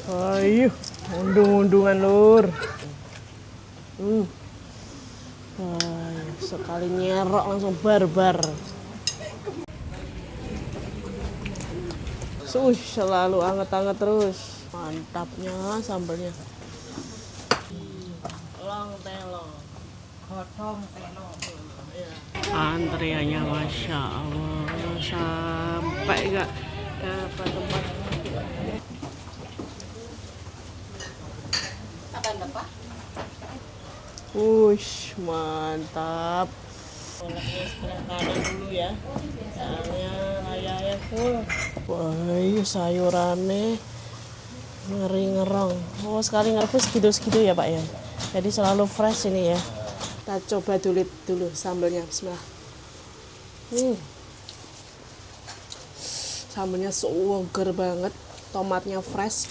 Ayo, undung-undungan lur. Ayo, sekali nyerok langsung barbar. Selalu anget-anget terus. Mantapnya sambelnya. Long telo. Godong telo. Antriannya Masya Allah sampai nggak dapat tempat. Mantap. Olahnya sebelah kanan dulu ya. Soalnya raya full. Wah, sayurannya ngeri ngerong. Oh, sekali ngerebus segitu-segitu ya Pak ya. Jadi selalu fresh ini ya. Kita coba dulu sambelnya. Bismillah. Sambelnya seger banget. Tomatnya fresh.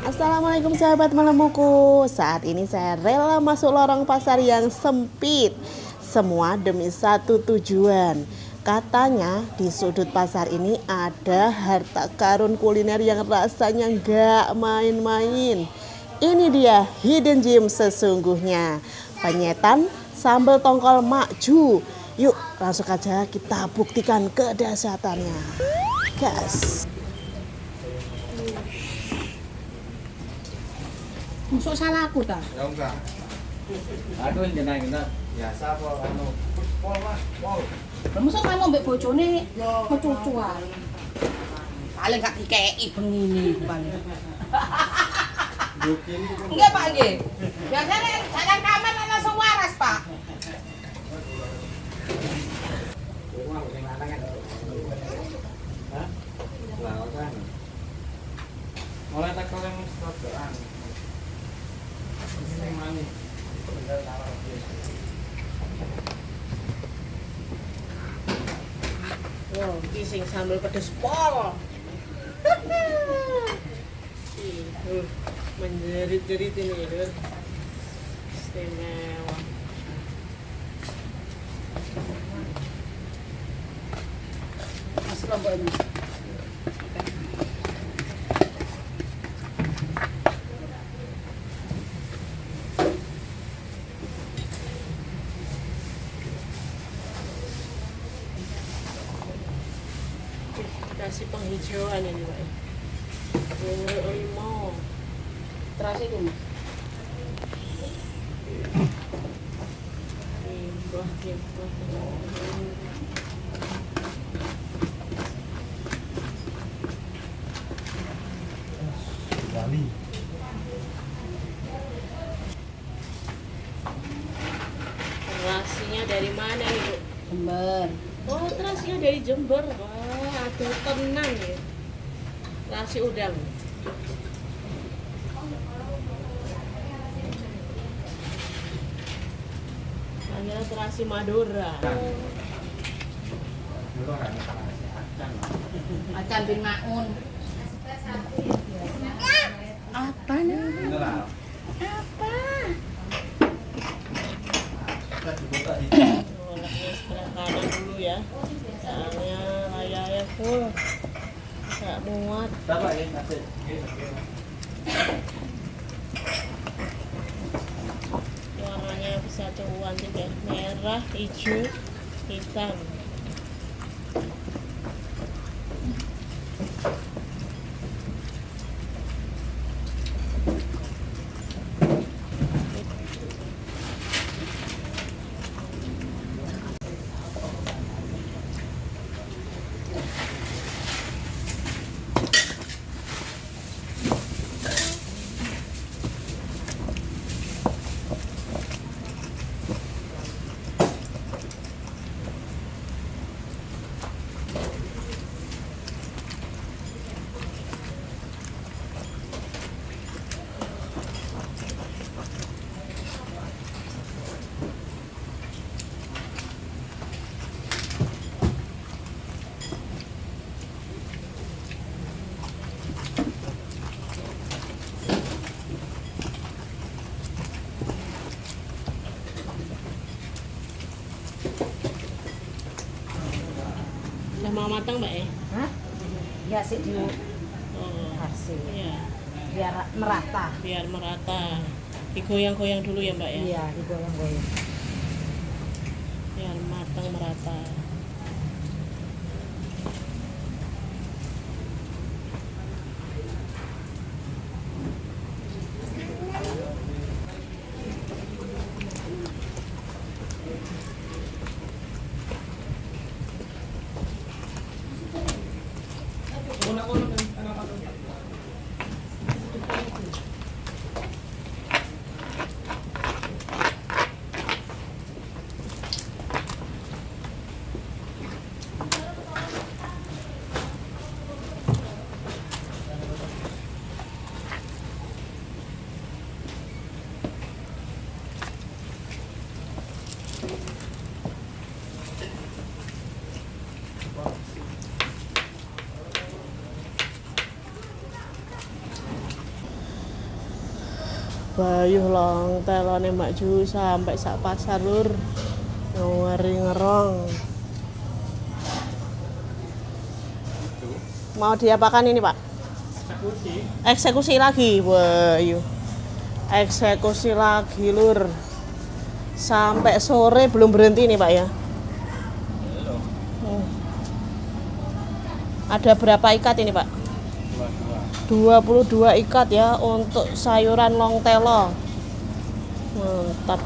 Assalamualaikum sahabat Melemuku. Saat ini saya rela masuk lorong pasar yang sempit. Semua demi satu tujuan. Katanya di sudut pasar ini ada harta karun kuliner yang rasanya nggak main-main. Ini dia hidden gem sesungguhnya. Penyetan sambal tongkol makju. Yuk langsung aja kita buktikan kedahsyatannya. Gas. Masuk salah aku ta? Ya enggak. Aduh jenengan biasa apa anu pol Mas, pol. Masuk kamu mbek bojone mecucu ae. Paling gak dikeki bengine paling. Nggih Pak nggih. Biasane jalan kamar langsung waras Pak. Hah? Lah kan. Mulai tak koreng stokan. Ini manis. Wow, pising sambal pedes pol. Menjerit-jerit ini, Lur. Istimewa. Mas lombok ini. Kasih penghijauan ini Pak. Yang limau. Terasi itu Mas. Wah, Bali. terasinya dari mana nih Bu? Jember. Oh, terasinya dari Jember. Wah, aduh tenang ya. Terasi udang. Hanya terasi Madura. Acan bin Maun. Apa nih? Mineral. Apa? Olahnya sebelah kanan dulu ya. Soalnya raya full. Gak muat. Berapa ya nasi? Warnanya bisa cantik ya. Merah, hijau, hitam. matang mbak ya? Hah? Ya sih di Oh, hasil iya. biar merata. Biar merata. Digoyang-goyang dulu ya mbak ya? Iya, digoyang-goyang. Biar matang merata. Bayuh long telone Mbak Ju sampai sak pasar lur. Ngeri ngerong. Mau diapakan ini, Pak? Eksekusi lagi. Bayuh. Eksekusi lagi lur. Sampai sore belum berhenti nih, Pak ya. Ada berapa ikat ini, Pak? 22 ikat ya untuk sayuran long telo. Mantap.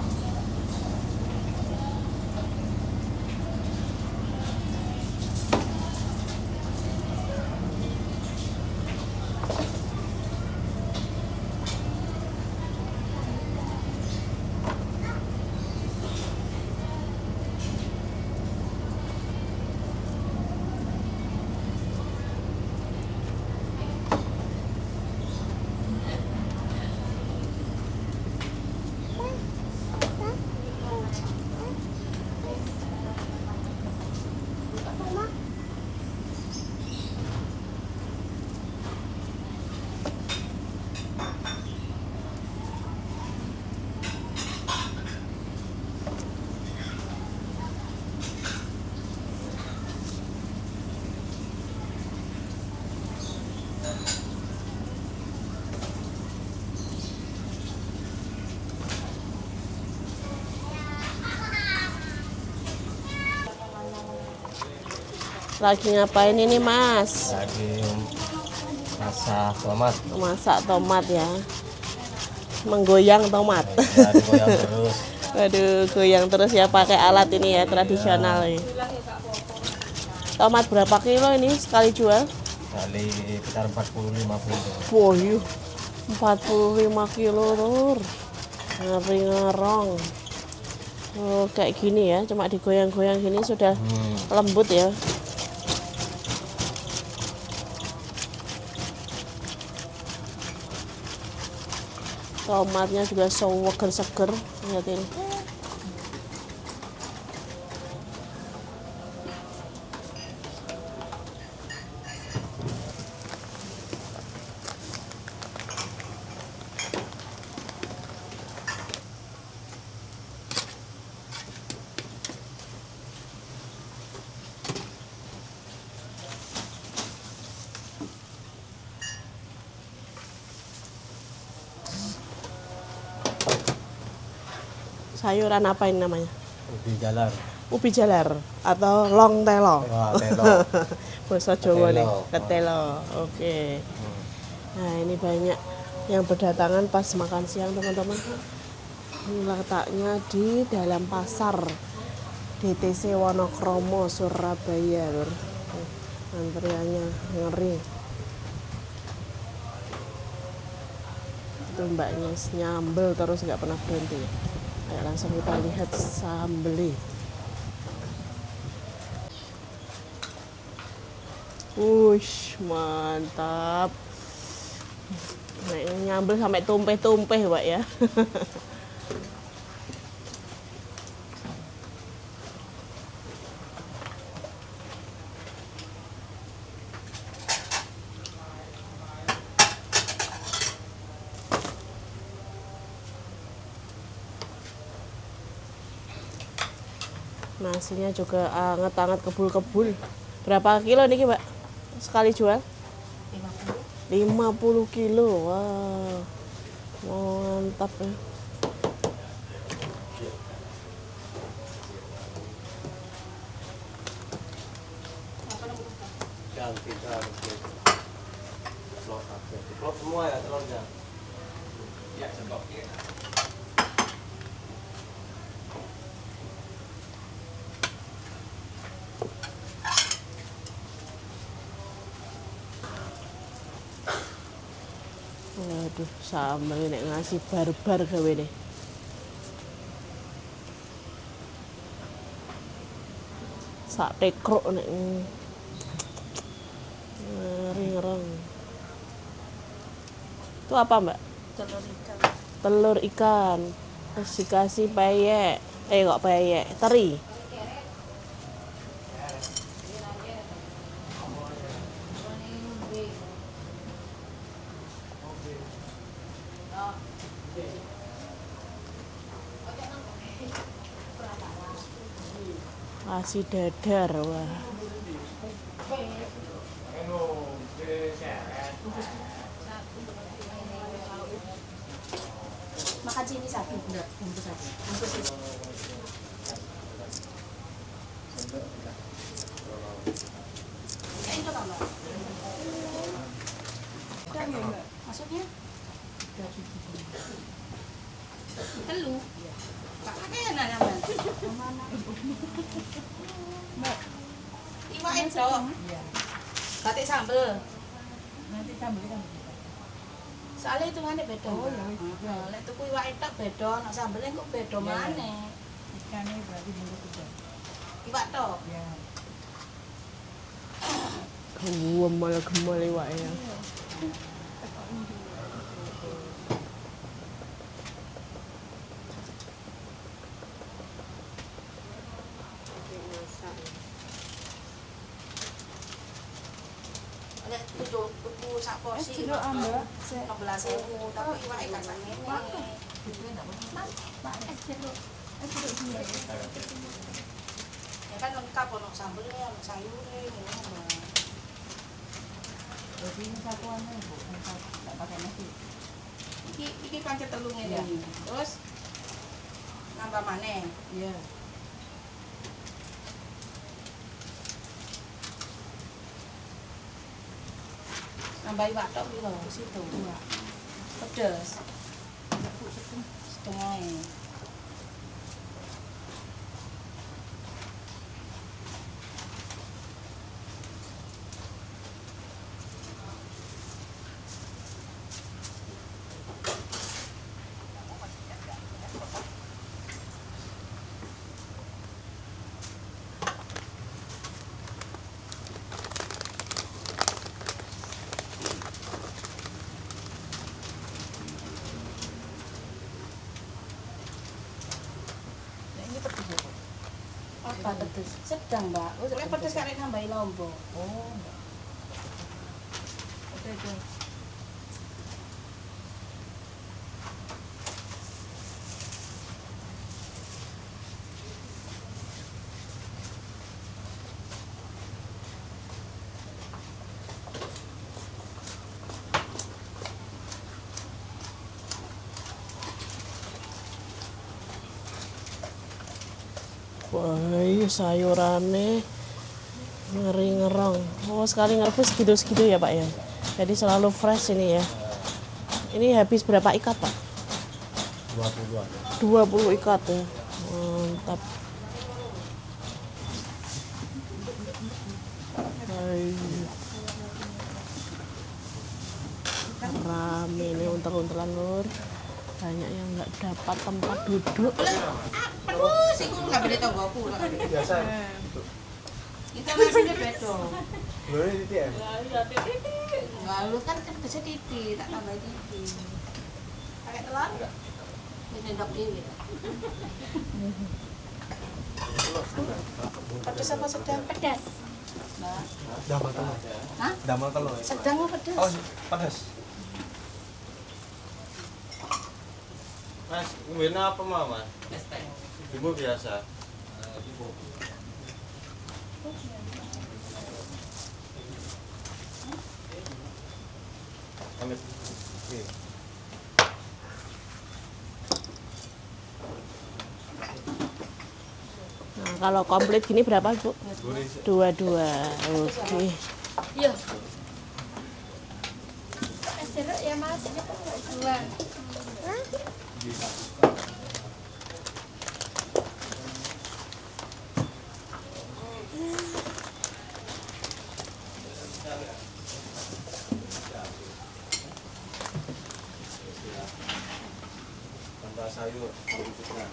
Lagi ngapain ini, Mas? Lagi masak tomat. Masak tomat ya. Menggoyang tomat. Ya, digoyang terus. Waduh, goyang terus ya pakai alat ini ya tradisional ya. Tomat berapa kilo ini sekali jual? Kali sekitar 40-50. Boyu 45 kilo lur. Ngeri ngerong. Oh, kayak gini ya, cuma digoyang-goyang gini sudah lembut ya. Tomatnya juga seger-seger, lihat ini. Sayuran apa ini namanya? Ubi jalar. Ubi jalar atau long telo. Wah, telo. Bahasa Jawa nih, Ketelo. ketelo. Oke. Nah, ini banyak yang berdatangan pas makan siang, teman-teman. Ini letaknya di dalam pasar DTC Wonokromo, Surabaya, lur. Antriannya ngeri. Itu mbaknya nyambel terus nggak pernah berhenti. Ayo langsung kita lihat sambelnya. Wush, mantap. Nah, ini nyambel sampai tumpeh-tumpeh, Pak ya. Nasinya juga anget-anget kebul-kebul Berapa kilo nih Mbak? Sekali jual? 50. 50 kilo. Wow. Mantap ya. Ganti harus telur aja. Telur semua ya telurnya. Ya, sebab ya. Waduh, sambal nek ngasih barbar gawe nih. Sak tekruk nek ngeri-ngereng. Itu apa, Mbak? Telur ikan. Telur ikan. Terus dikasih peyek. Kok peyek? Teri. Kasih dadar, wah. Makan sini satu. Enggak, bungkus aja. Bungkus itu. Itu kan, Mbak? Udah ya, Mbak? Maksudnya? Telu? Pakai enak nyaman. Mbak, iwak itu. Batik sambel. Nanti sambelnya Soalnya hitungannya beda. Oh iya. Lek tuku iwak etok beda, nek sambelnya kok beda maneh. ikannya berarti bungkus juga. Iwak tok. Ya. Gemal iwaknya. Lek tuku sak porsi Jeruk ambek. 16.000, tapi iwake gak sak ngene. Ya kan lengkap ono sambelnya, ono sayurnya, ngono, Mbak. Jadi ini satuannya Bu, enggak pakai nasi. Iki pancet telu ngene. Iya. Terus nambah maneh. Iya. Nambah iwak tok piro ke situ? Pedes. Setengah. Ini pedes ya, Bu? Apa pedes? Sedang, Mbak. Lek pedes karek nambahi lombok. Oh, enggak. Oke, itu. Wah, iya sayurannya ngeri-ngerong. Oh, sekali ngerebus segitu-segitu ya, Pak ya. Jadi selalu fresh ini ya. Ini habis berapa ikat, Pak? 20 ada. 20 ikat ya. Mantap. Rame ini untel-untelan lur. Banyak yang nggak dapat tempat duduk. Aduh, sih aku nggak beli tonggoku. Biasa. Itu nasinya beda. Lho ini titik ya. Enggak, lu kan kerja titik, tak tambah titik. Pakai telur enggak? Ini ndok dewe. Pedas apa sedang? Pedas. Mbak. Damal telur. Hah? Damal telur. Sedang apa pedas? Oh, pedas. Mas, ngombe apa Mama? Ibu biasa. Amit. Oke. Nah, kalau komplit gini berapa, Bu? Gurih. 22. Oke. Iya. Es jeruk ya Mas, ini kok nggak jual. Tambah sayur berikutnya.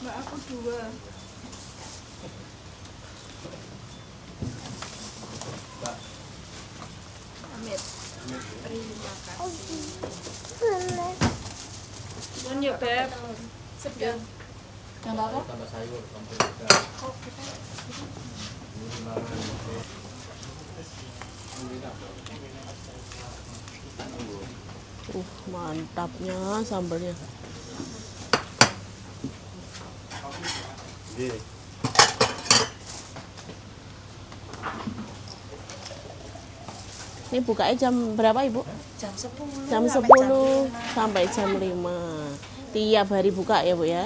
Mbak aku 2. Mbak, Amit. Terima kasih. Don ya Beb. Sedang. Yang apa? tambah sayur campur juga. Oh, kita Ini gimana? Mantapnya sambalnya. Iya. Ini bukanya jam berapa, Ibu? jam 10. Jam sampai 10 jam 5. sampai jam 5. Tiap hari buka ya, Bu ya.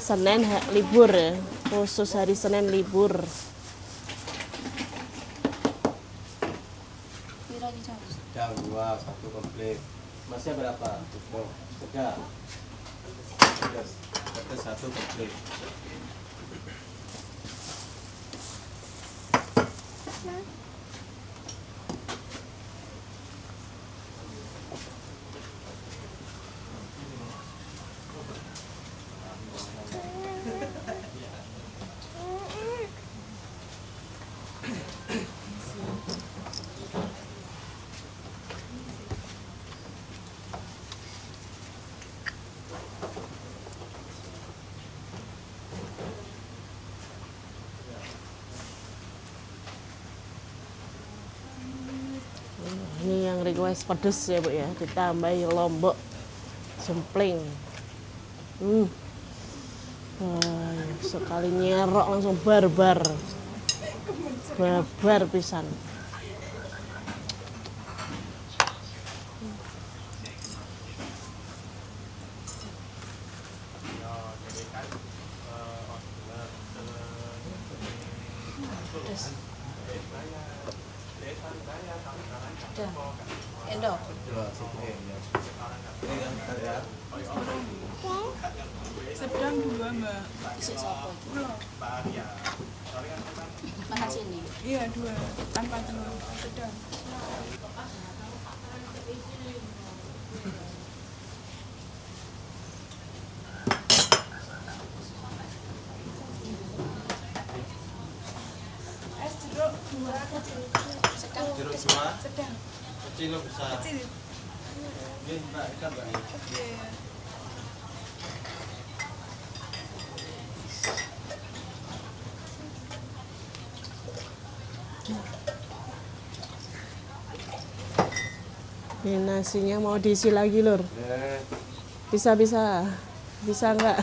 Senin libur ya. Khusus hari Senin libur. Pira iki jam? Sedang 2, 1 komplit. Masnya berapa? Tuh, sedang. Pedas 1 komplit. Ini yang request pedes ya, Bu ya. Ditambahi lombok jempling. Wah, sekali nyerok langsung barbar. Barbar pisan. Sedang. Endok. Dua, satu, ya. Ini yang bentar ya. Sedang 2 Mbak. Isik sapa iki? Belum. Makan sini. Iya 2 tanpa telur. Sedang. Es jeruk 2 kecil. Sedang. Jeruk semua, Sedang. kecil atau besar? Kecil. Ini Mbak, ikan Mbak. Oke. Ini nasinya mau diisi lagi, Lur. Bisa nggak?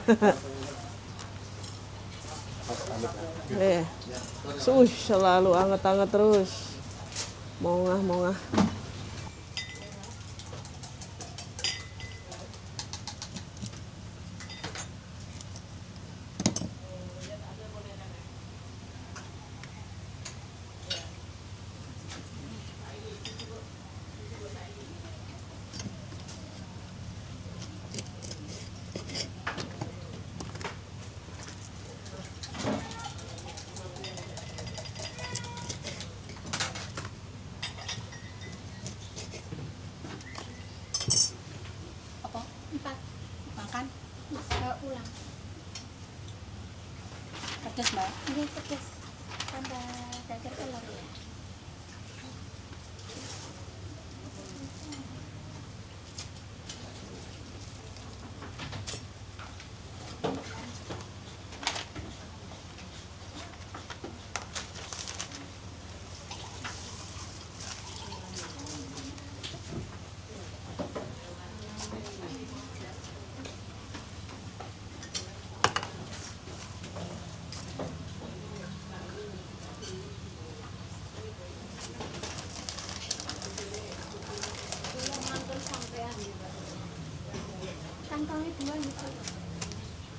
Selalu anget-anget terus. Mongah. Apa? 4. Makan. Ulang. Pedas, Mbak. Ini pedas. Tambah daging telur ya.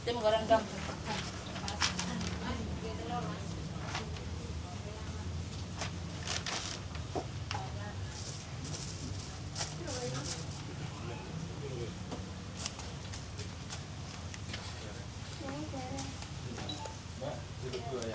Tim goreng dong. Duduk dulu ya.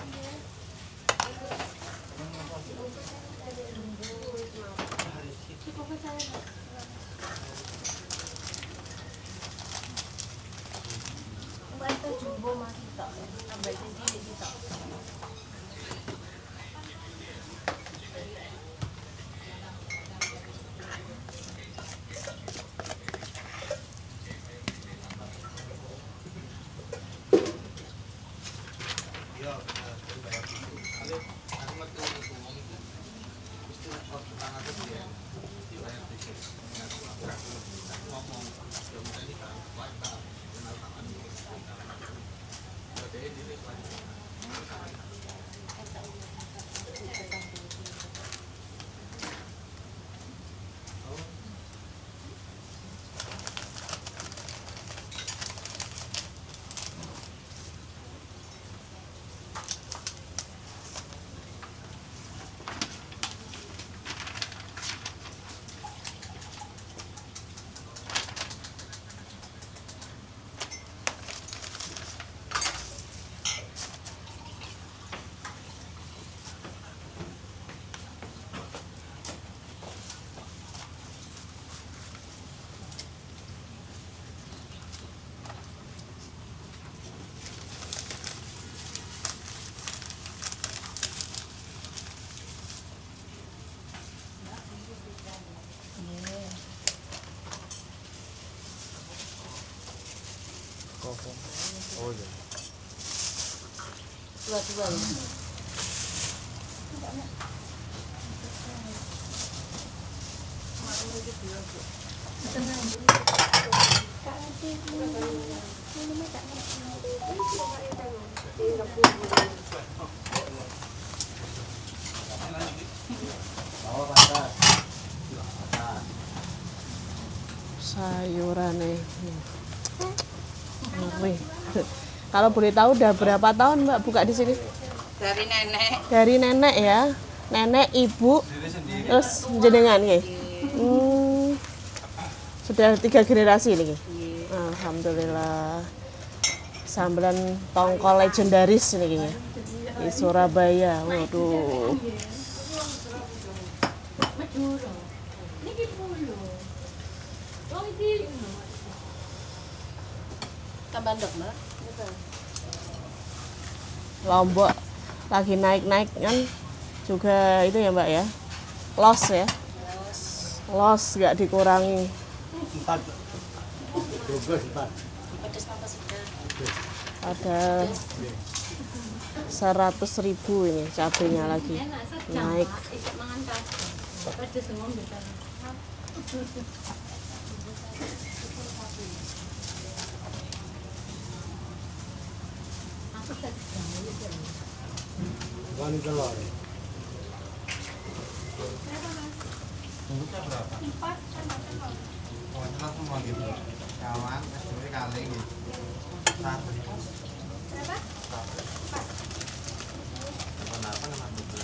Oh iya. Dua-dua ya. Bawa panas. Sayuran nih. Ngeri. Kalau boleh tahu udah berapa tahun Mbak buka di sini? Dari nenek. Dari nenek ya. Nenek, ibu, terus jenengan nggih. Sudah 3 generasi nih. Alhamdulillah. Sambelan tongkol legendaris nih kayaknya. Di Surabaya. Waduh. Tambah ndok, Mbak. Lombok lagi naik-naik kan juga itu ya Mbak ya. Los ya. Los nggak dikurangi. 4. 12 4. Pedes apa sudah? Ada 100.000 ini cabenya lagi naik. Bukan telur. Semua gitu. Kawan, sebenarnya kali gitu. Kenapa nama betul?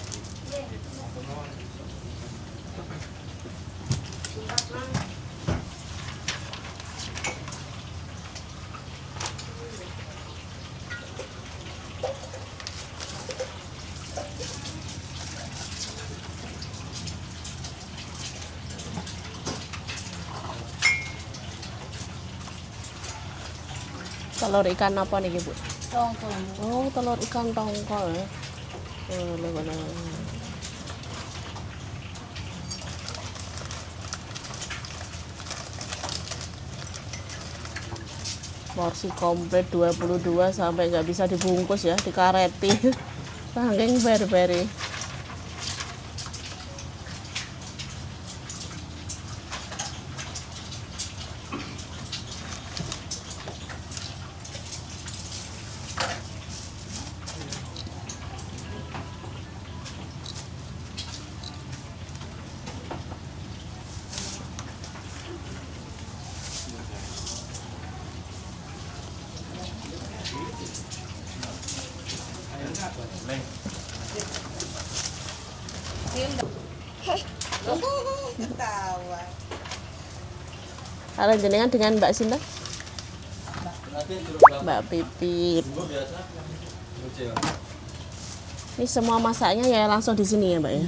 Telur ikan apa nih Bu? Tongkol. Oh, telur ikan tongkol ya. Benar. Porsi komplit 22 sampai nggak bisa dibungkus ya, dikareti. Saking beri-beri. Leng. Ketawa. Kalau jenengan dengan Mbak Sinta? Nanti suruh berapa? Mbak Pipit. Bumbu biasa. Kecil. Ini semua masaknya ya langsung di sini ya Mbak ya?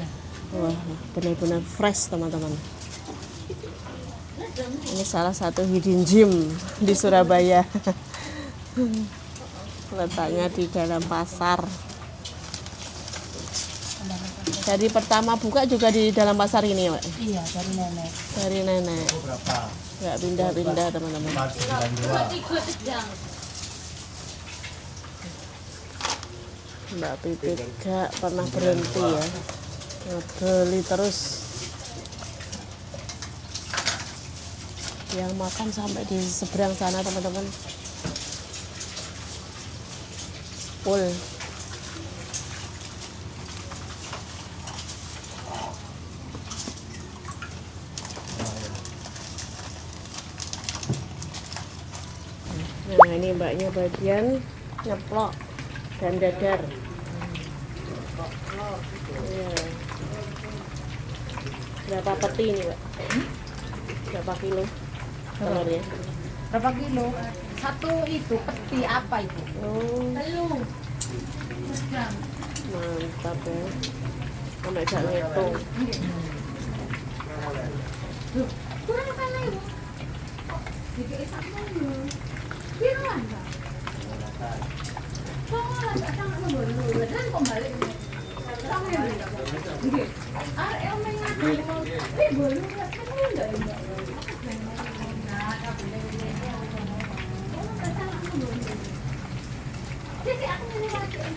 Wah, benar-benar fresh teman-teman. Ini salah satu hidden gem di Surabaya. Letaknya di dalam pasar. Dari pertama buka juga di dalam pasar ini ya Mbak? Iya, dari nenek. Dari nenek. Berapa? Nggak pindah-pindah teman-teman. 492. Mbak Pipit gak pernah berhenti ya, ngebeli terus. Yang makan sampai di seberang sana teman-teman, full. Nah ini mbaknya bagian nyeplok dan dadar. Iya. Berapa peti ini, Mbak? Berapa kilo telurnya? Berapa kilo? Satu itu peti apa itu? Oh, Telur. mantap ya. Sampai gak ngitung. Kurang kan ibu? Jadi esak dulu. Piruan Pak? Soalnya tak sama dulu. Dan kok balik? Sama ya Bu? Nggih. Arek omeng ngaku. Bolu kan enggak ya.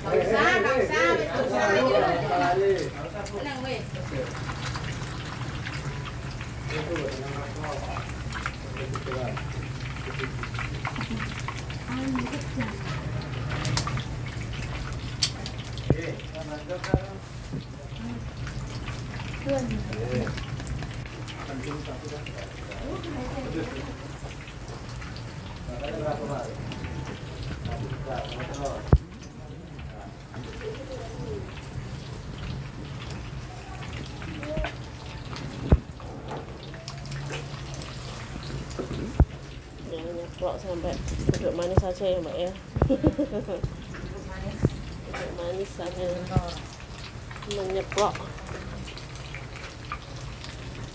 Nggak usah, tenang weh. Jangan nyeplok sampai duduk manis saja ya Mbak ya. Duduk manis saja. Menyeplok.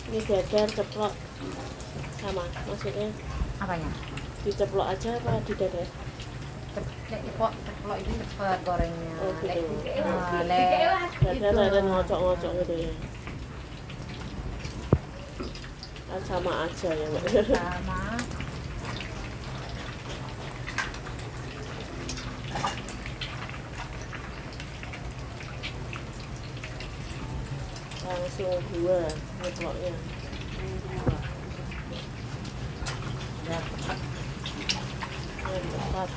Ini dadar ceplok sama maksudnya Apanya? diceplok aja apa di dadar? Ceplok ini cepet gorengnya. Oh gitu. Lek Dadar ngocok-ngocok gitu ya. Ah, sama aja ya Mbak. sama Langsung dua nyeploknya. ya cepat. Yang tepat.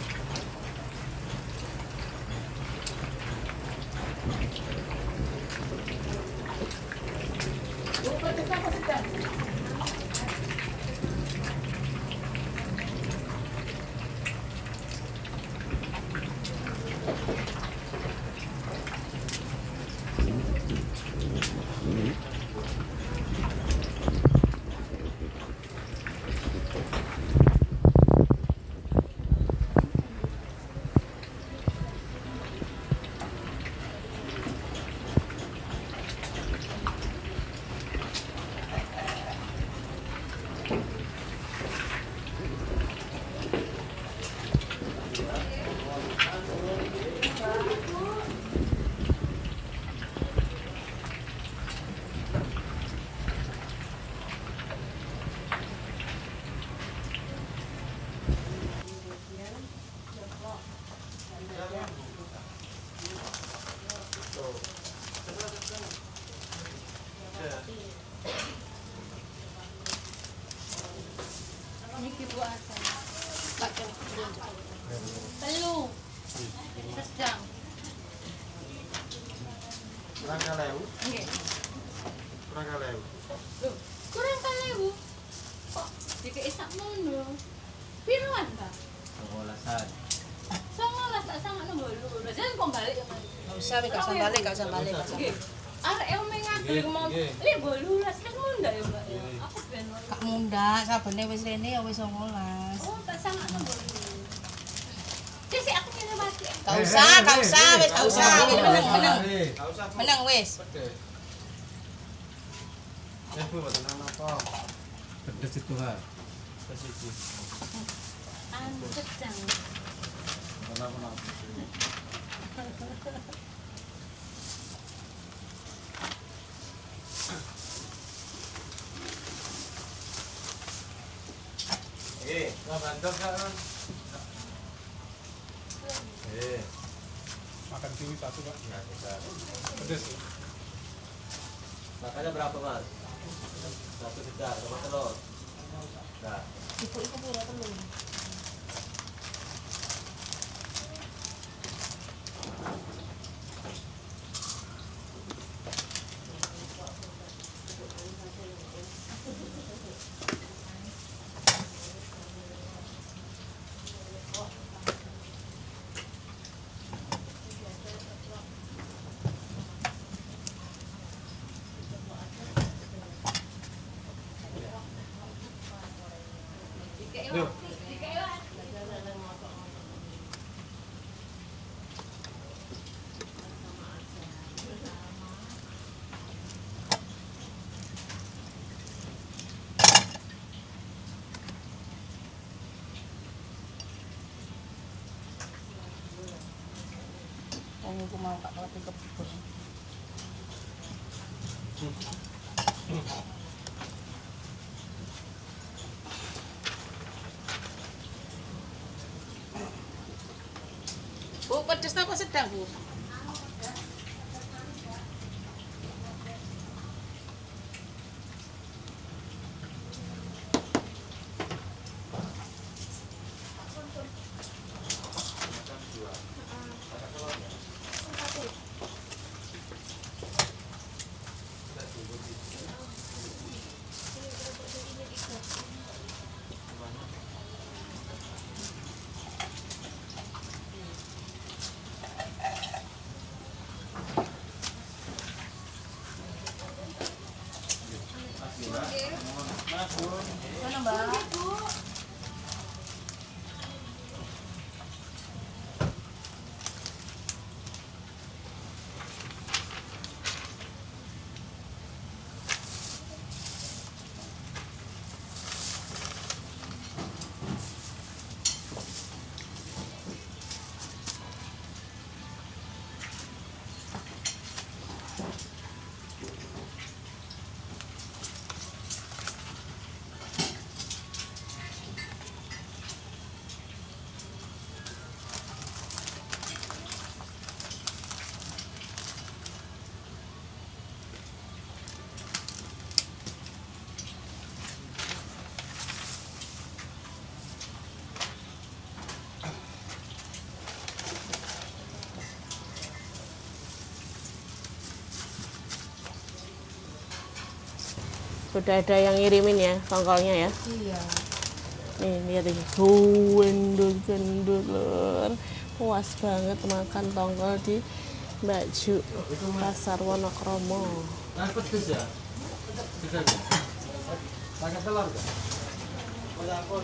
Telur. Sedang. Kurang kalewu. Nggih. Kurang kalewu. Loh, kurang kali Bu. Kok dikek sak mono? Piruan, Pak? 12-an. 19 tak sangat nang bolu. Lah jan kok balik ya, Mas? Gak usah, gak usah balik, gak usah balik. Nggih. Arek yang mengatur mau li bolulas nek munda ya Mbak ya. Aku ben wae. Gak munda, sabene wis rene ya wis 19. Oh, tak sama nang bolu. Sik aku ngene mati. Gak usah, wis gak usah. Meneng. Gak usah. Bu. Meneng wis. Pedes. Bu, buatan apa? Pedes itu ha. Persisi. Anu kecang. Kenapa? Nggak bantu kan? Makan kiwi satu Pak. Nggak bisa. Pedes. Makannya berapa mas? Satu sedang sama telur. Nah, Ibu pura telur. yuk. Aku mau gak ngerti kebun. Bu, pedes apa sedang, Bu? Mana, Mbak? Sudah ada yang ngirimin ya tongkolnya ya. Iya. Nih lihat ini, gendut lur. Puas banget makan tongkol di Mbak Ju Pasar Wonokromo. Nah, pedes ya? Pedes ya? Pakai telur nggak? Pakai apa?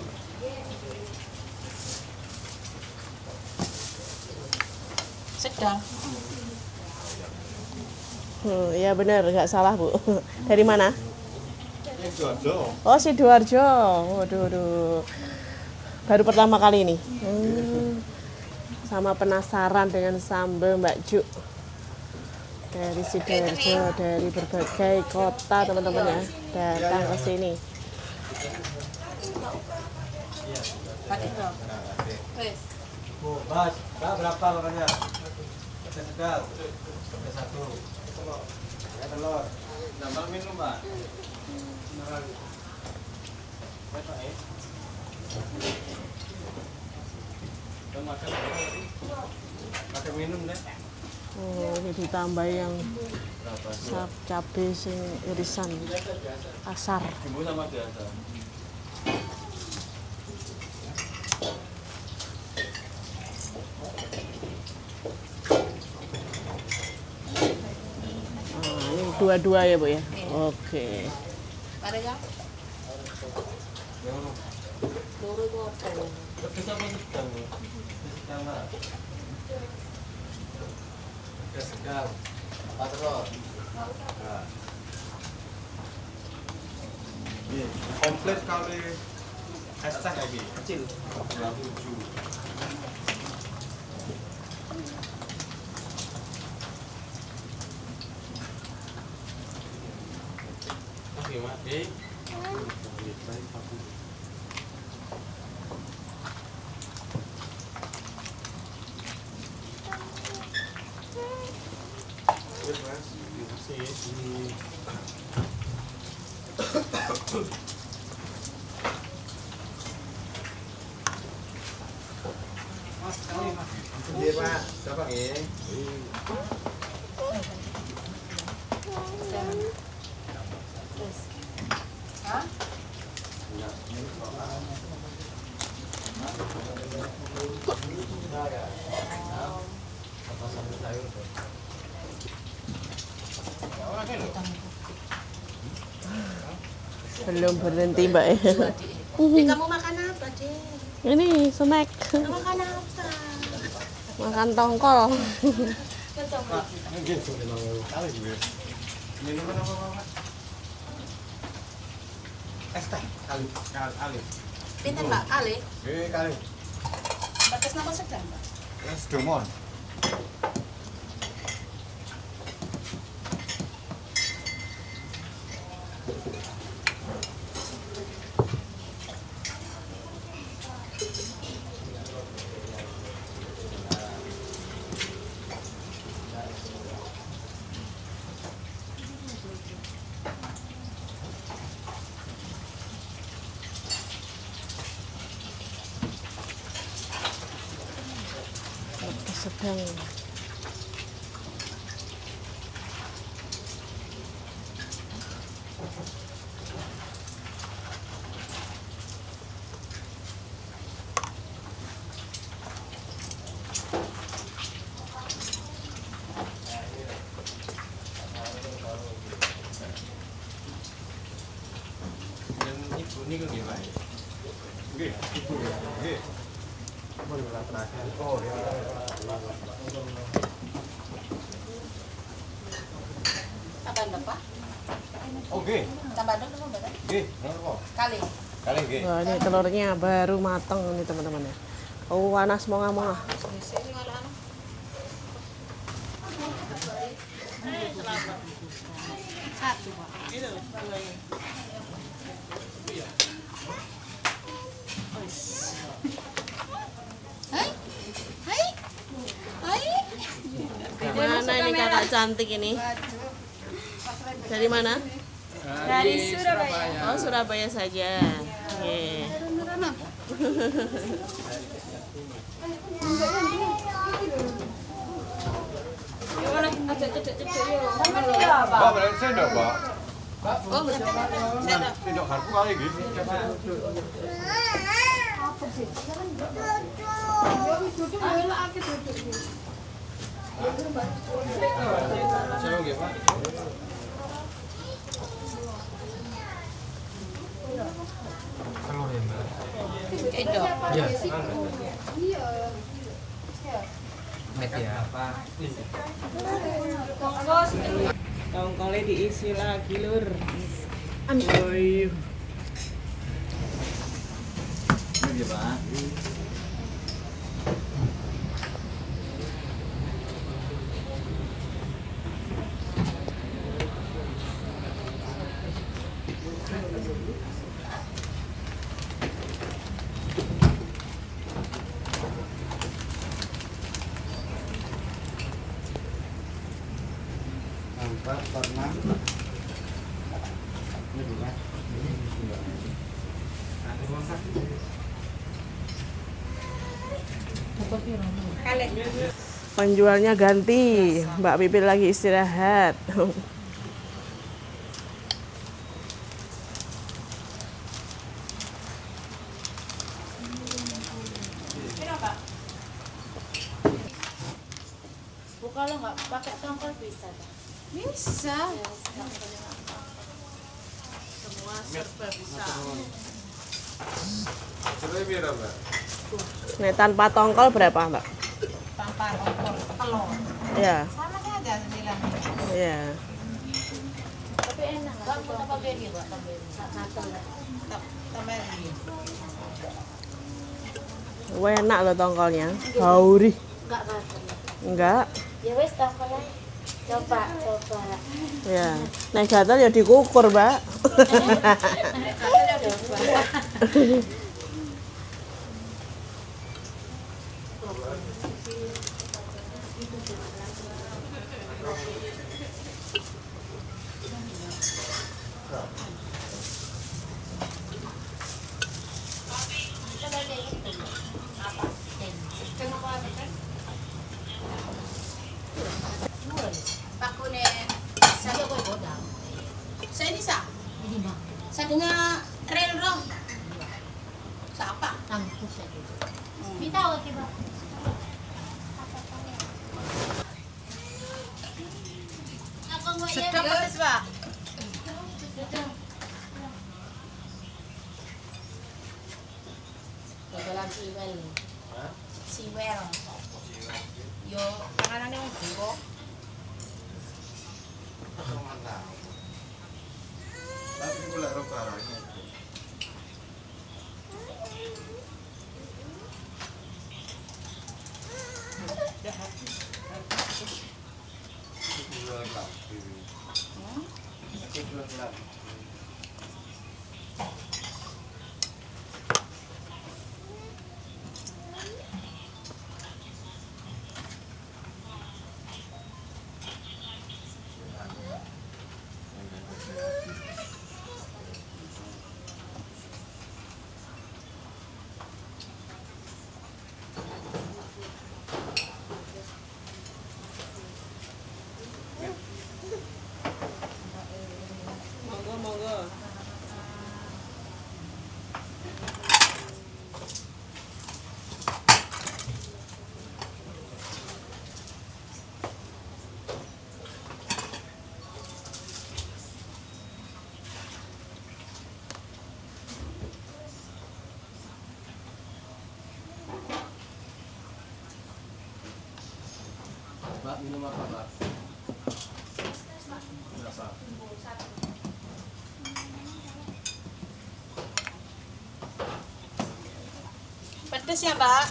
Sedang. Ya benar, nggak salah Bu. Dari mana? Sidoarjo. Oh Sidoarjo. Waduh. Baru pertama kali ini. Sama penasaran dengan sambal Mbak Ju. Dari Sidoarjo, dari berbagai kota teman-teman ya datang ke sini. Pakai dong. Wes. Bu, Mas, Mbak berapa makannya? Pedes sedang. Pedes satu. Pakai telur. Nambah minum, Mbak. Pakai minum deh. Oh, ini ditambah yang Berapa? cabai sing irisan asar. Bumbu sama biasa. dua-dua ya Bu ya? Oke. Ada yang? Loro itu apa? Pedes apa sedang? Sedang lah. Pedes sedang. Apa telur? Nah. Ini komplit kali es teh lagi kecil. 27. Gimana? Iya Pak, siapa ini? Terus. Hah? Belum berhenti Mbak ya. Kamu makan apa, Dek? Ini snack. Kamu makan apa? Makan tongkol. Minuman apa Pak? Es teh kali. Pinten, Pak? Ale? Kali. Batas nama sedang, Pak? Es domon. Sedang. Dan ibu ini kan gimana? Oke, ibu. Oke. Oh, ya. Apa Anda, Pak? Oke. Tambah dong, tambah dong. Oke, kok. Kali. Kali nggih. Wah, ini telurnya baru matang nih teman-teman ya. Oh, panas mau nggak mau. Sini kalau anu. Satu, Pak. Itu, dua ini. Hai. Hai. Hai. Mana ini kakak cantik ini? Dari mana? Dari Surabaya. Oh, Surabaya saja. Oke. Pak, berarti sendok, Pak. Oh, sendok. Sendok harpu kali nggih. Saya nggih, Pak. Telur ya, Mbak. Endok. Iya. Met ya, Pak. Tongkolnya diisi lagi, Lur. Woi. Ini Pak. Empat, enam. Ini dua. Penjualnya ganti. Mbak Pipit lagi istirahat. Kalau nggak pakai tongkol bisa. Bisa. Semua serba bisa. Coba biar Mbak. Nih tanpa tongkol berapa Mbak? Tanpa rokok, telur. Iya. Sama saja sembilan. Iya. Tapi enak lah. Bang, mau tambah beri, Pak? Tambah beri. Tambah beri. Wah, enak loh tongkolnya. Hauri. Enggak gatel. Enggak. Ya wes tongkolnya. Coba. Ya. Nek gatel ya dikukur, Mbak. Pak Kune, saya kau bodang. Saya ini sa. Ini mah. Saya dengar rel dong. Siapa? Tangkus saja. Minta awak tiba. Sedap pedas, Pak. Dodolan siwel. Siwel. Yo, panganane wong bengkok. Tapi pula rokaranya. Jual gelap. Aku jual gelap. Monggo. Mbak minum apa, Mbak? Berapa? Pedes ya, Mbak?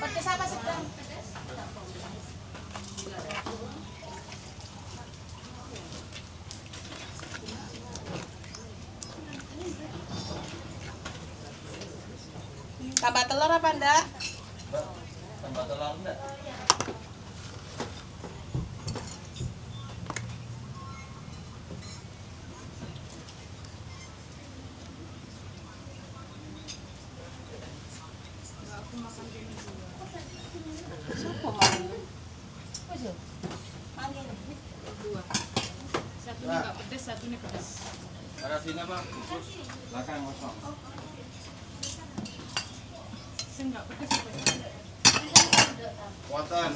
Pedes apa sedang? Tambah telur apa enggak? Mbak, tambah telur enggak? Satu ini nggak pedes, satu ini pedes. Ada sini apa? Khusus belakang kosong. Saya nggak pedes, Kuatan.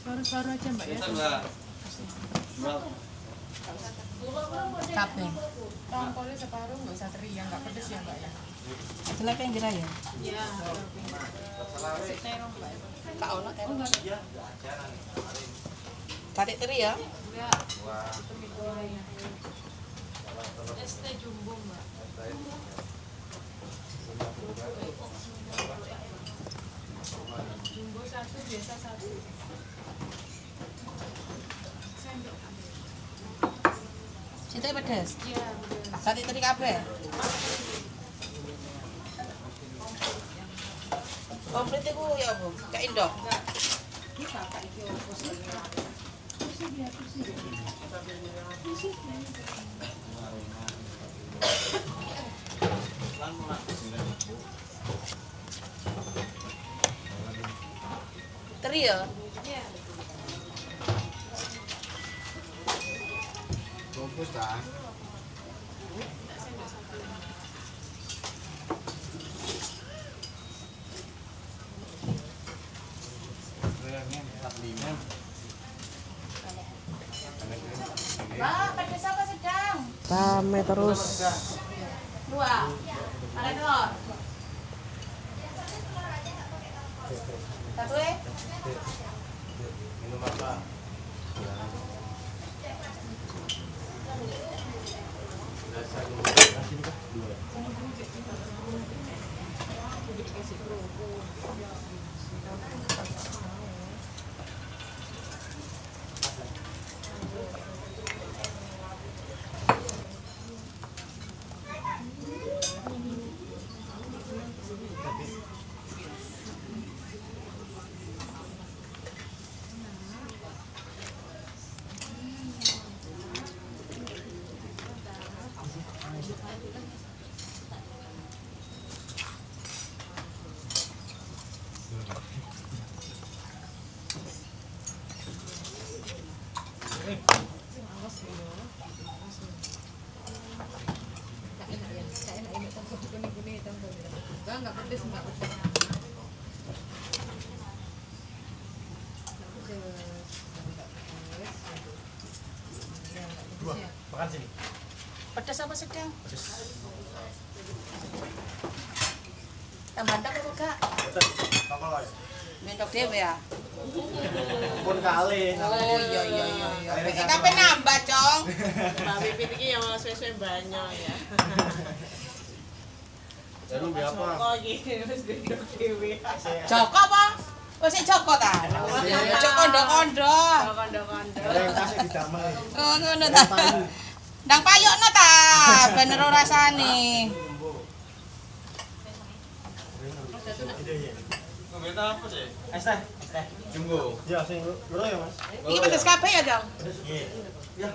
separuh-separuh aja Mbak ya. Bisa Mbak. Mbak. Kabeh. Tongkolnya separuh, nggak usah teri ya, nggak pedes ya Mbak ya. Jelek yang gerak ya? Iya. Kasih terong Mbak. Kak ono Oh terus. nggak. Batik teri ya? Enggak. Itu mie goreng. ST jumbo Mbak. Jumbo satu, biasa satu. Sendok. Situ pedes. Iya, pedes. Batik teri kabeh. Komplit iku ya apa? Kayak indok. Ini bapak iki opo sih? Teri ya? Iya. Bungkus dah. Rame terus. 2. Ada telur. 1 Minum apa? Enggak pedes, enggak pedes. Dua. Makan sini. Pedas apa sedang? Tambah ndak apa gak? Betul. Tokol aja. Mentok dhewe ya. Pun kali. Oh iya. Kape nambah, Cong. Mbak Pipit iki ya suwe-suwe banyak ya. Lalu beli apa? Joko iki wis gendok dhewe. Joko apa? Oh, sik Joko ta. Joko kondo-kondo. Kondo-kondo. Yang kasih didamel. Oh, ngono ta. Ndang payokno ta, bener ora rasane. Ngomongin apa sih? Es teh. Jumbo. Ya, sing loro ya, Mas. Iki pedes kabeh ya, Jong? Iya. Ya.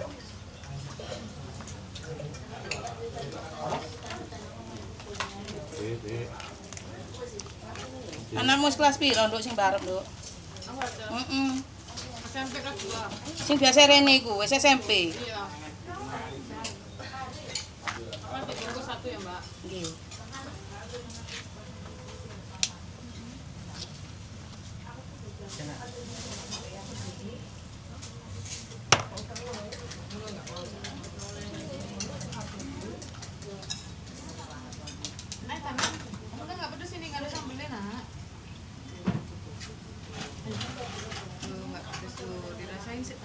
Anakmu kelas piro, Nduk, sing barep, Nduk? Heeh. SMP kelas 2. Sing biasa rene iku, wis SMP. Iya. Nanti bungkus 1 ya, Mbak. Nggih. Udah nggak pedes ini, nggak ada sambelnya, Nak. Nggak pedes tuh, dirasain sih.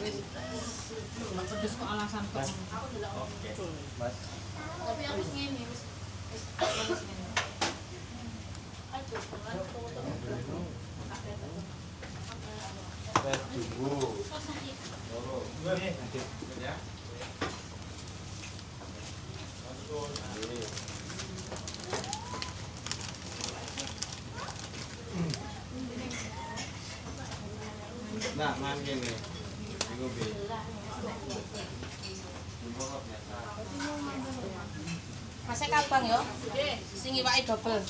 Wis. Nggak pedes kok alasan kok. Mas. Tapi aku ngene wis Teh jumbo. Loro. Ya. Nah, makan gini. Iku bi. Jumbo kok biasa. Masih kabang yo. Sing iwake double.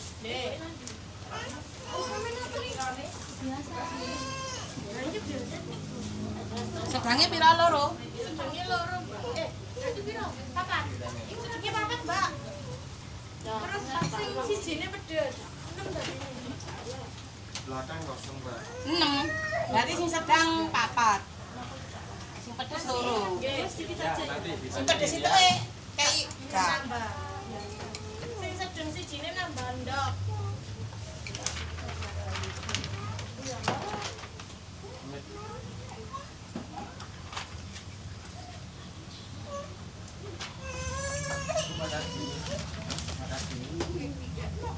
Sedangnya pira loro? Sedangnya loro. Itu pira? Papat. Iku sedangnya papat, Mbak. Terus sing sijine pedes. 6 tadi. Belakang kosong, Mbak. 6. Berarti sing sedang papat. Sing pedes loro. Ya, nanti bisa. Sing pedes itu kayak gak. Sing sedeng sijine nambah ndok.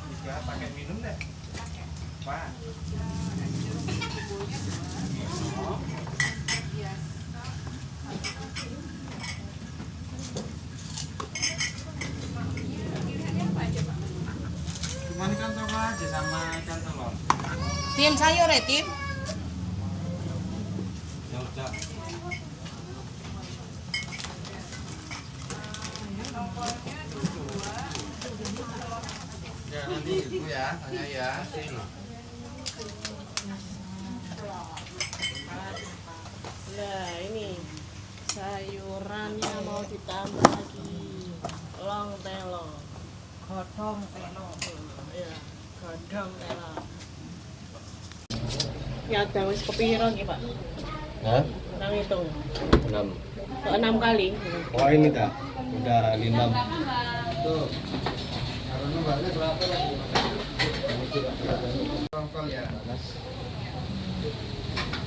Bisa pakai minum deh. Pak. Cuma ikan toko aja sama ikan telur. Tim sayur ya, Tim. Ya udah. Ya nanti ibu ya, tanya ya. Sini. Nah, ini sayurannya mau ditambah lagi. Long telo. Godhong telo. Ya, godhong telo. Ya, ada wis kepiro nggih, Pak? Hah? Nang hitung. 6. 6 kali. Oh ini dah, udah 5. Tuh. Karena balik berapa lagi? Tongkol ya.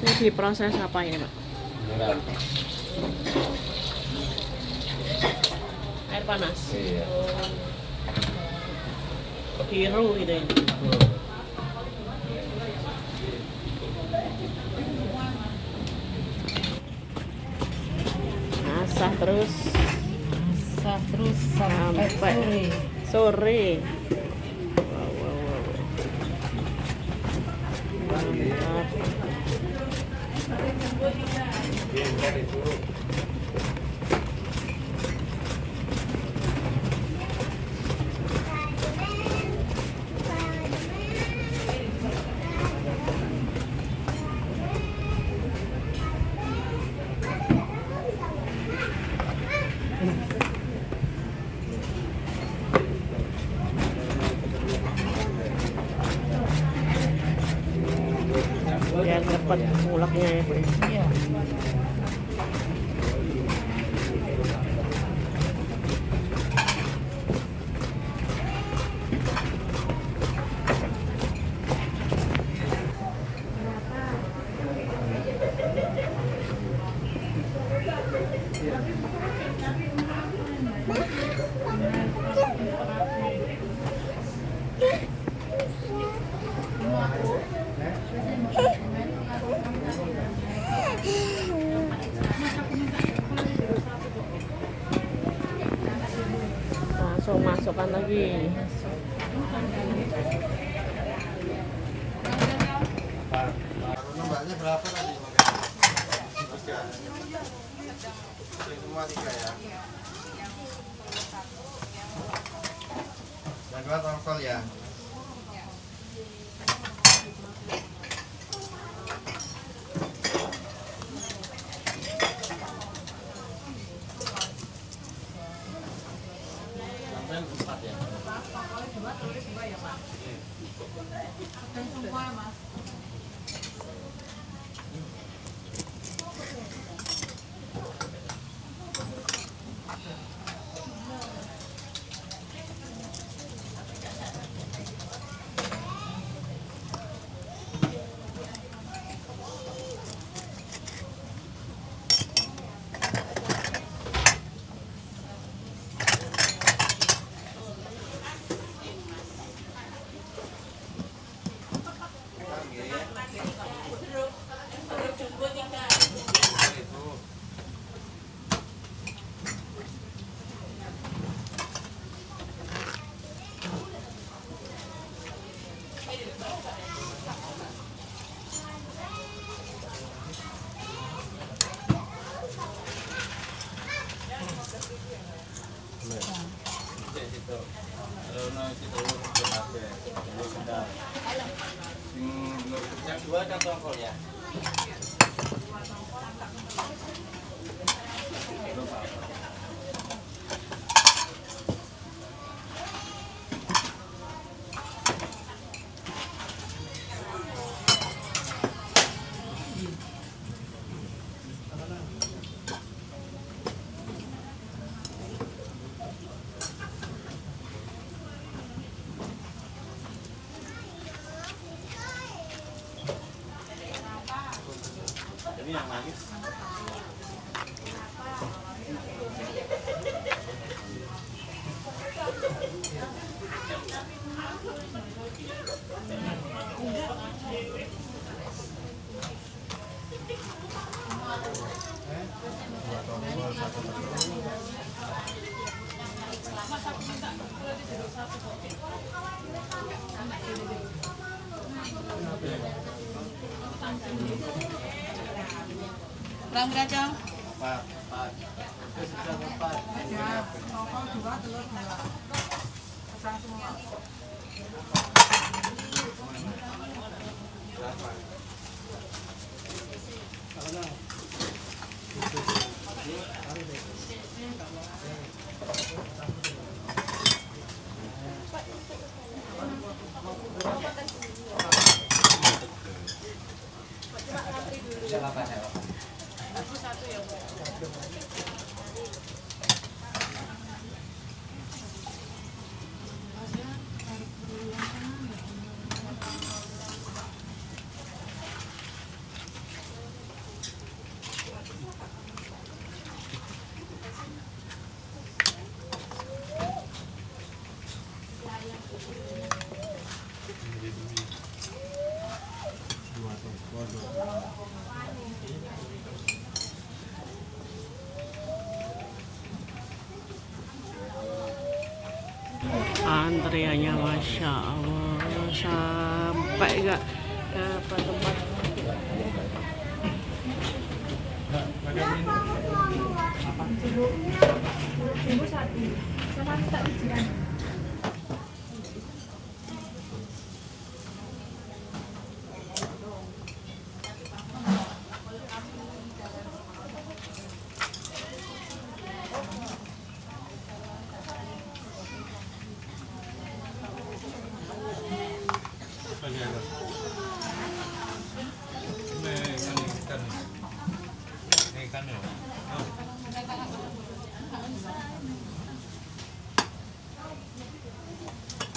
Ini diproses apa ini, Pak? Beneran. Air panas. Iya. Biru gitu ya. Masak terus sampai sore. Wow, wow, wow. Mantap. Biar cepat nguleknya ya, Bu. Iya. Langsung masukkan lagi. Karena mbaknya berapa tadi? Tiga. Semua 3 ya. Yang 2 tongkol ya. Sampai 4 ya. Yang 2 kan tongkol ya. Ini yang manis. Kurang berapa? 4. Itu sudah 4. Siapa? Antriannya Masya Allah sampai gak dapat tempat.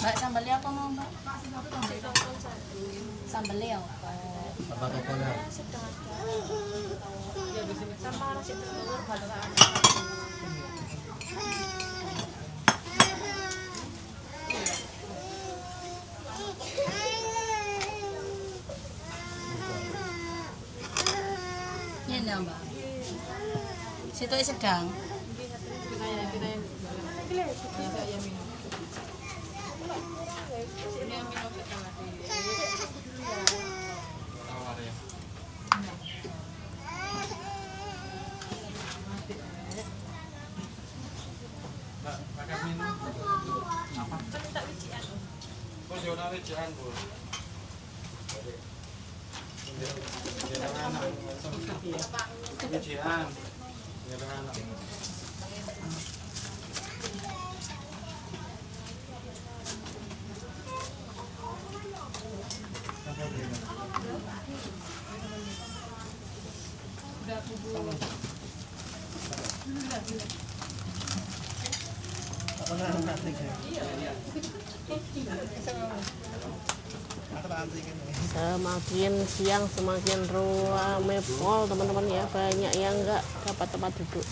Mbak, sambalnya apa mau Mbak? Sambalnya apa? Apa tokonya? Ini ya Mbak. Situ sedang. Pakai minum. Apa? Kok jualan wijian, Bu? Wijian anak. Wijian. Wijian anak. Semakin siang semakin ramai mall teman-teman ya, banyak yang nggak dapat tempat duduk.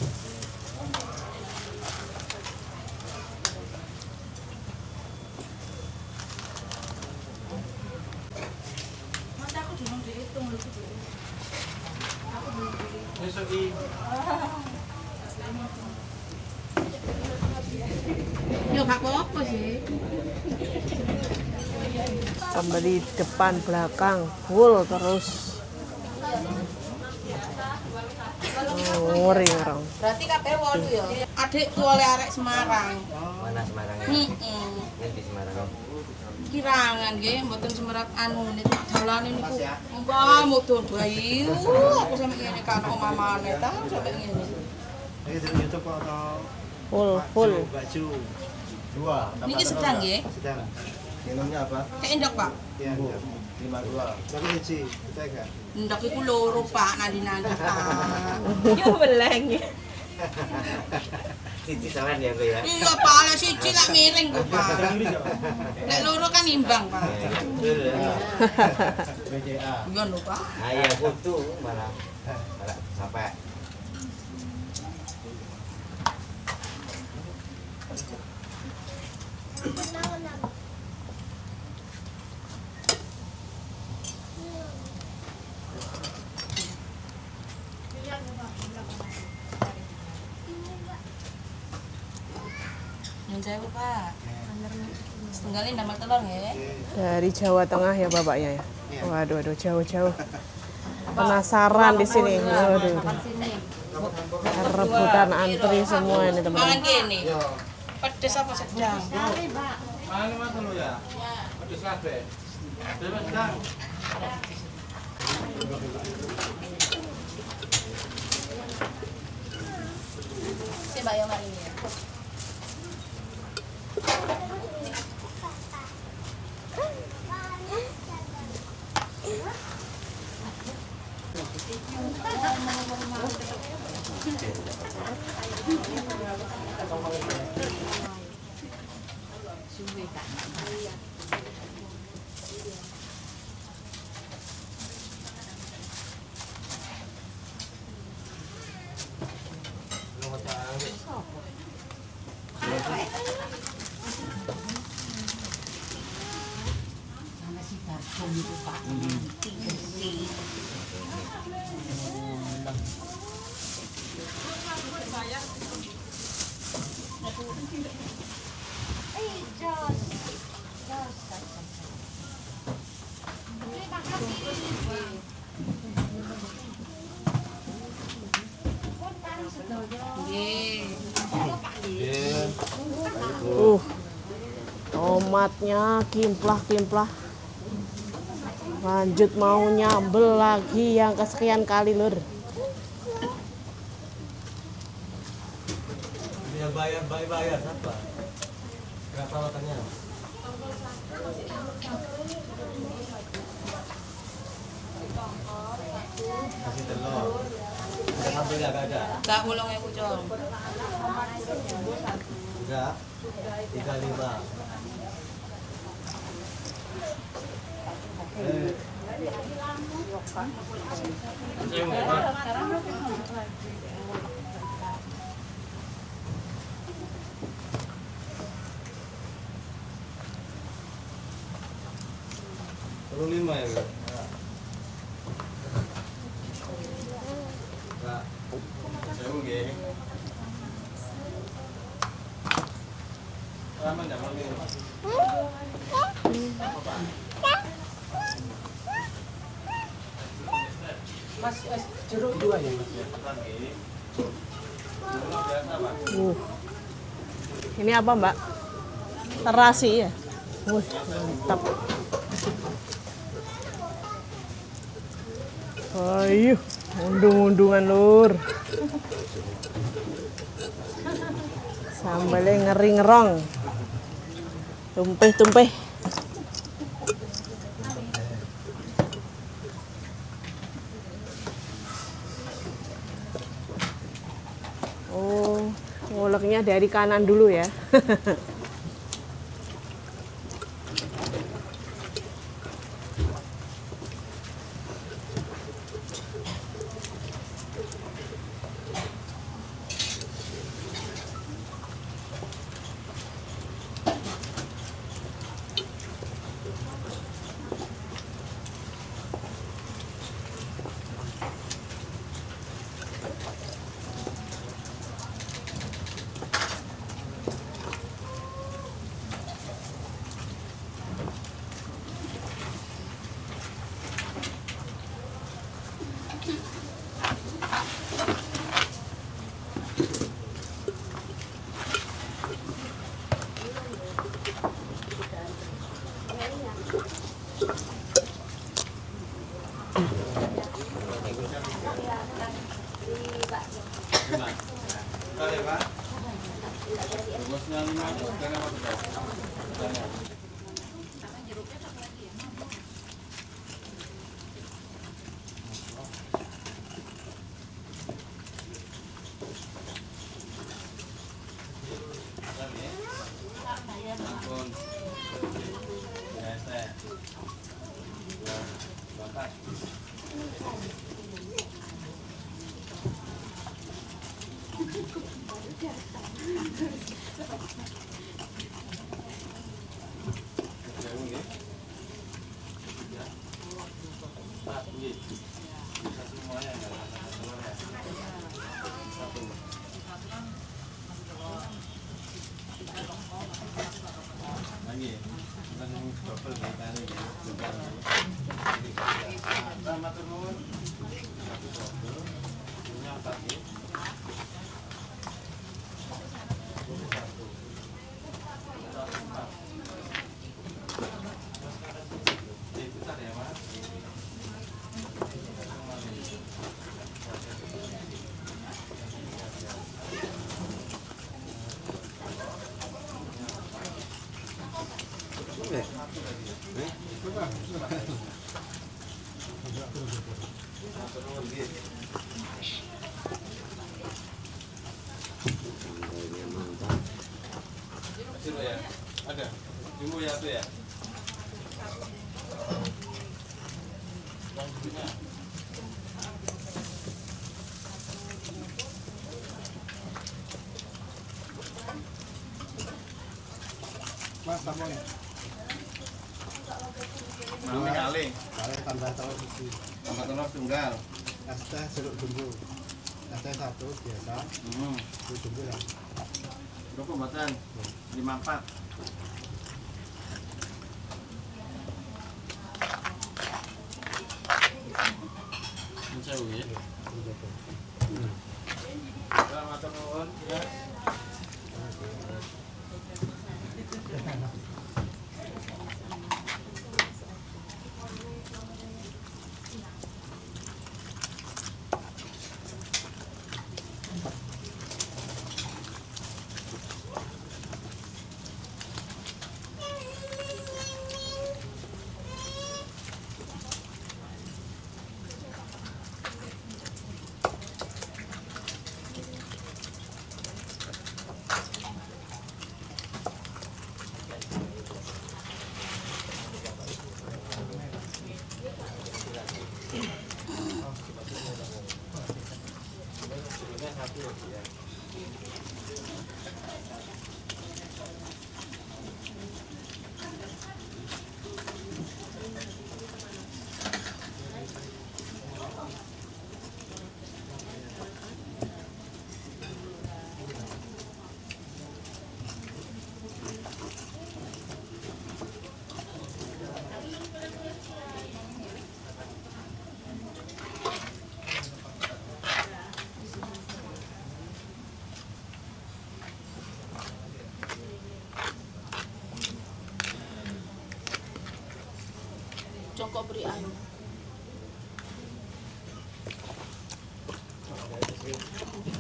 Besok ini. Ya gak apa-apa sih. Pembeli depan belakang full terus. Ngeri orang. Berarti kabeh 8 ya. Adikku oleh arek Semarang. Mana Semarangnya? Heeh. Di Semarang. Kirangan nggih mboten Semarang anu niku dalane niku. Mbah mudun bayi. Aku sampe ngene kan omamane ta sampe ngene. Ini dari YouTube atau Full. baju dua. Niki sedang nggih. Sedang. Minumnya apa? Kayak endok, Pak. Iya. 52. Tapi siji, kita enggak. Endok iku loro, Pak, nadi-nadi, Pak. Yo beleng. Siji sawan ya, Bu ya. Iya, Pak, lek siji lek miring kok, Pak. Lek loro kan imbang, Pak. Betul ya. BCA. Iya lho, Pak. Ah iya, kutu malah sampai Yang saya, Pak. Setengahnya ndamel telur nggih. Dari Jawa Tengah ya bapaknya ya. Waduh, jauh-jauh. Penasaran di sini. Waduh. Rebutan antri semua ini Mangan teman-teman. kene. Pedes apa sedang? Mana mas lu ya? Pedes kabeh. Pedes sedang. Si Mbak Yo mari ya. bumbu Pak. Nanti bersih. Tomatnya kimplah-kimplah. Lanjut mau nyambel lagi yang kesekian kali, Lur. Yang bayar siapa? Berapa makannya? Kasih telur. Sambelnya gak ada. Enggak 8.000 Cong. Enggak. 35. Perlu 5 ya, Bro? Enggak. Jauh nggih. Aman dah mau minum. Mas, jeruk 2 ya, Mas? Ini apa, Mbak? Terasi ya? Wih, mantap. Ayo, undung-undungan, Lur. Sambalnya ngeri-ngerong. Tumpeh-tumpeh. Oh, nguleknya dari kanan dulu ya. Kali, Pak. Bosnya 5 itu sekarang apa tuh? Ampun. Biasa. Bapak. Jauh nggih. Ya. Pak, nggih. Bisa semuanya enggak ada telur ya. Satu. Lagi. Kan double kali ya. Sama turun. Satu double. Punya 4 ya. Jeruk ya? Ada? Jumbo ya itu ya? Mas, sabun. Mau kali. Kalian tambah telur siji. Tambah telur tunggal. Es teh jeruk bumbu. Es teh 1 biasa. Jeruk bumbu ya. Berapa mboten? 54. Sewu ya. Selamat nuwun ya. Jongkok beri air.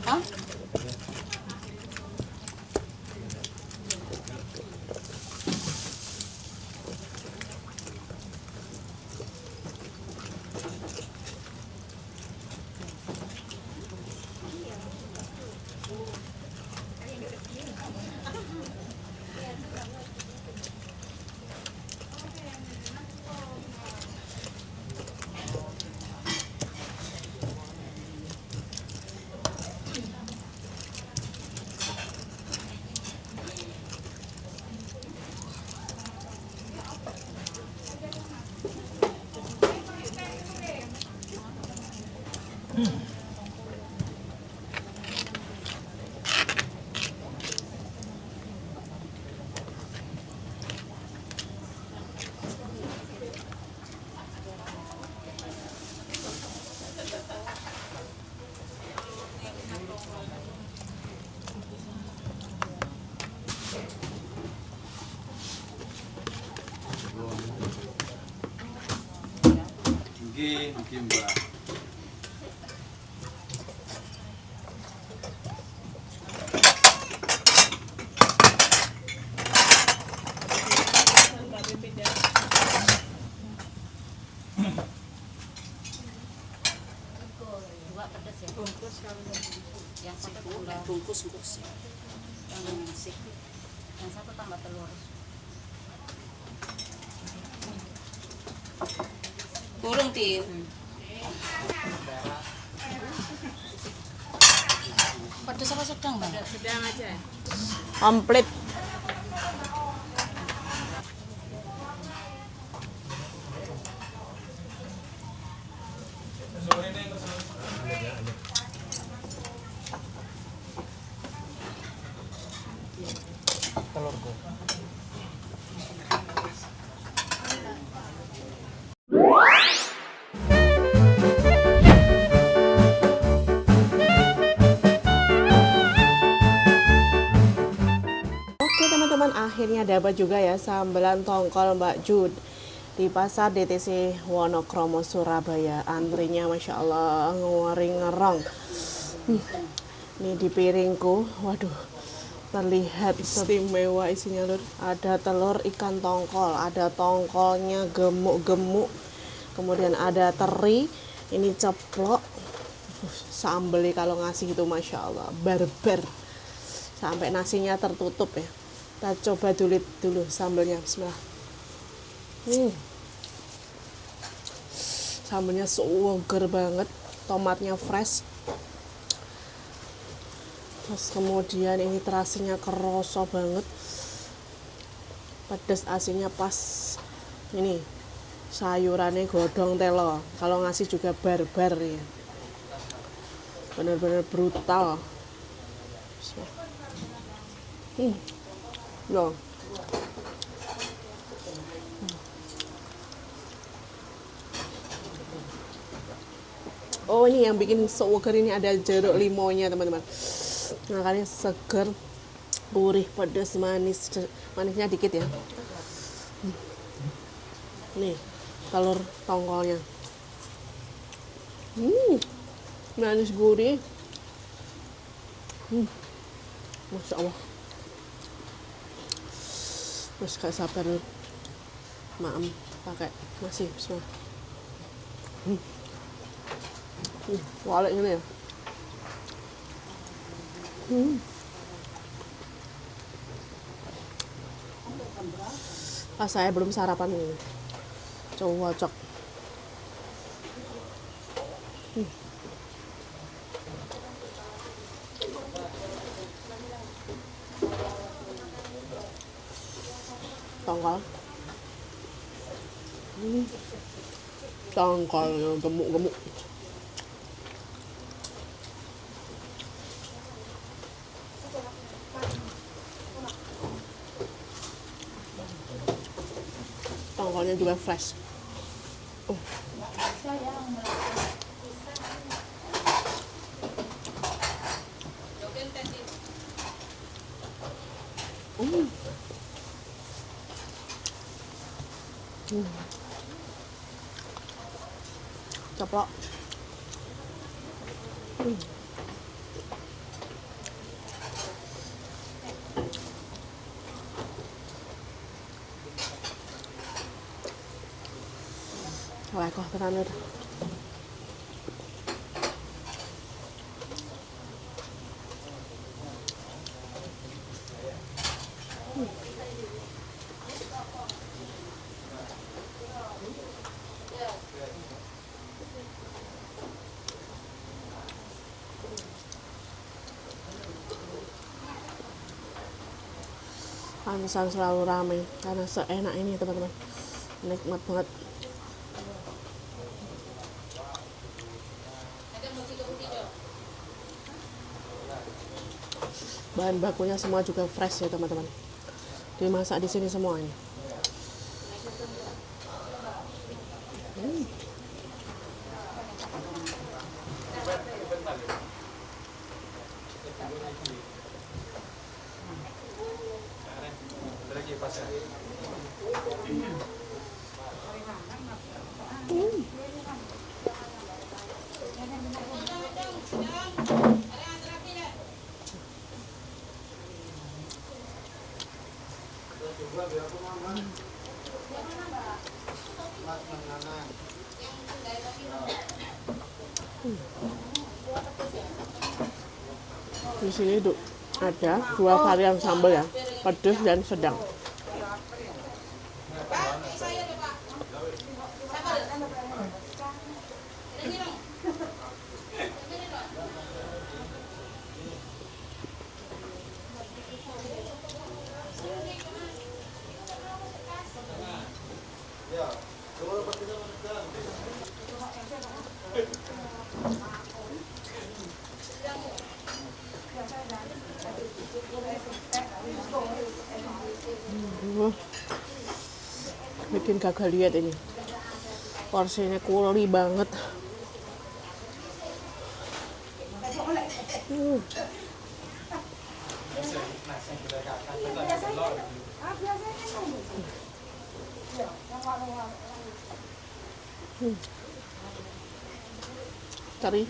Hah? Nggih, Mbak. Dua pedas ya. Bungkus yang satu tambah bungkus. Yang sik. Yang satu tambah telur. Kurang tim. Pedas apa sedang, Bang? Sedang aja. Komplit. Telurku. Oke teman-teman, akhirnya dapat juga ya sambelan tongkol Mbak Jud di pasar DTC Wonokromo Surabaya. Antrinya Masya Allah ngering-ngerong. Ini di piringku, waduh, terlihat istimewa isinya lur. Ada telur ikan tongkol, ada tongkolnya gemuk-gemuk, kemudian ada teri, ini ceplok, sambelnya kalau ngasih itu Masya Allah barbar, sampai nasinya tertutup ya. Kita coba dulu sambelnya, bismillah. Sambelnya seger banget, tomatnya fresh. Terus kemudian ini terasinya kerasa banget, pedas asinnya pas, Ini sayurannya godong telo. Kalau ngasih juga barbar ya. Bener-bener brutal. Loh. Oh, ini yang bikin seger ini ada jeruk limonya, teman-teman. Makanya seger, gurih, pedas, manis. Manisnya dikit ya. Nih, telur tongkolnya. Manis gurih. Masya Allah. Mas gak sabar nih. Maem pakai masih semua. Walek ini ya. Saya belum sarapan ini. Cocok. Tongkol. Tongkolnya gemuk-gemuk. Tongkolnya juga fresh. Ceplok. Lekoh tenan lho. Pantesan selalu ramai karena seenak ini, teman-teman. Nikmat banget. Bahan bakunya semua juga fresh ya, teman-teman. Dimasak di sini semua ini. Di sini ada dua varian sambal ya, pedas dan sedang. Bikin gagal lihat ini. Porsinya kuli banget. Cari.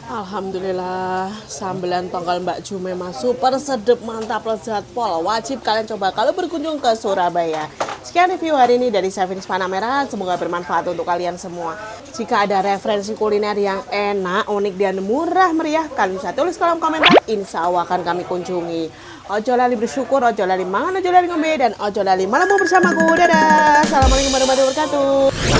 Alhamdulillah, sambelan tongkol Mbak Ju memang super sedep, mantap, lezat, pol. Wajib kalian coba kalau berkunjung ke Surabaya. Sekian review hari ini dari Chef Ines Panamera, semoga bermanfaat untuk kalian semua. Jika ada referensi kuliner yang enak, unik, dan murah meriah, kalian bisa tulis kolom komentar, insya Allah akan kami kunjungi. Ojo lali bersyukur, ojo lali mangan, ojo lali ngombe, dan ojo lali malam bersamaku. Dadah, assalamualaikum warahmatullahi wabarakatuh.